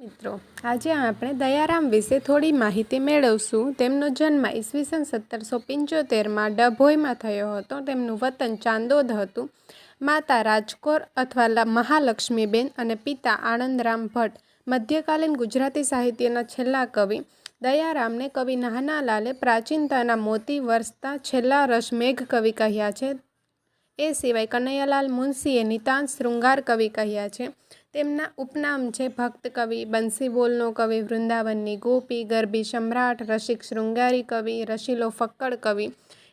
મિત્રો, આજે આપણે દયારામ વિશે થોડી માહિતી મેળવશું. તેમનો જન્મ ઈસવીસન 1775માં ડભોઈમાં થયો હતો. તેમનું વતન ચાંદોદ હતું. માતા રાજકૌર અથવા મહાલક્ષ્મીબેન અને પિતા આનંદરામ ભટ્ટ. મધ્યકાલીન ગુજરાતી સાહિત્યના છેલ્લા કવિ દયારામને કવિ નાનાલાલે પ્રાચીનતાના મોતી વરસતા છેલ્લા રસ મેઘ કવિ કહ્યા છે. એ સિવાય કનૈયાલાલ મુનશીએ નિતાંત શૃંગાર કવિ કહ્યા છે. તેમના ઉપનામ છે ભક્ત કવિ, બંસીબોલનો કવિ, વૃંદાવનની ગોપી, ગરબી સમ્રાટ, રસિક શૃંગારી કવિ, રસીલો ફક્કડ કવિ.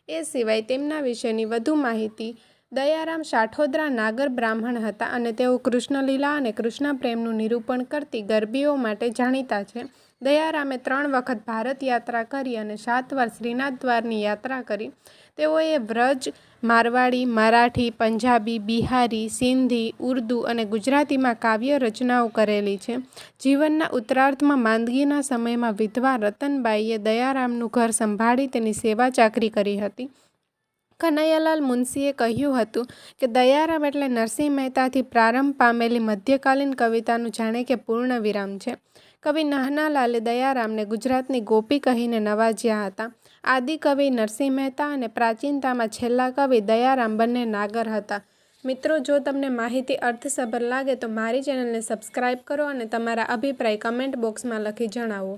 એ સિવાય તેમના વિશેની વધુ માહિતી. દયારામ સાઠોદરા નાગર બ્રાહ્મણ હતા અને તેઓ કૃષ્ણલીલા અને કૃષ્ણ પ્રેમનું નિરૂપણ કરતી ગરબીઓ માટે જાણીતા છે. દયારામે 3 વખત ભારત યાત્રા કરી અને 7 વાર શ્રીનાથ દ્વારની યાત્રા કરી. તેઓએ વ્રજ, મારવાડી, મરાઠી, પંજાબી, બિહારી, સિંધી, ઉર્દૂ અને ગુજરાતીમાં કાવ્ય રચનાઓ કરેલી છે. જીવનના ઉત્તરાર્ધમાં માંદગીના સમયમાં વિધવા રતનબાઈએ દયારામનું ઘર સંભાળી તેની સેવા ચાકરી કરી હતી. કનૈયાલાલ મુનશીએ કહ્યું હતું કે દયારામ એટલે નરસિંહ મહેતાથી પ્રારંભ પામેલી મધ્યકાલીન કવિતાનું જાણે કે પૂર્ણ વિરામ છે. કવિ નાનાલાલે દયારામને ગુજરાતની ગોપી કહીને નવાજ્યા હતા. આદિ કવિ નરસિંહ મહેતા અને પ્રાચીનતામાં છેલ્લા કવિ દયારામ બંને નાગર હતા. મિત્રો, જો તમને માહિતી અર્થસભર લાગે તો મારી ચેનલને સબસ્ક્રાઈબ કરો અને તમારા અભિપ્રાય કમેન્ટ બોક્સમાં લખી જણાવો.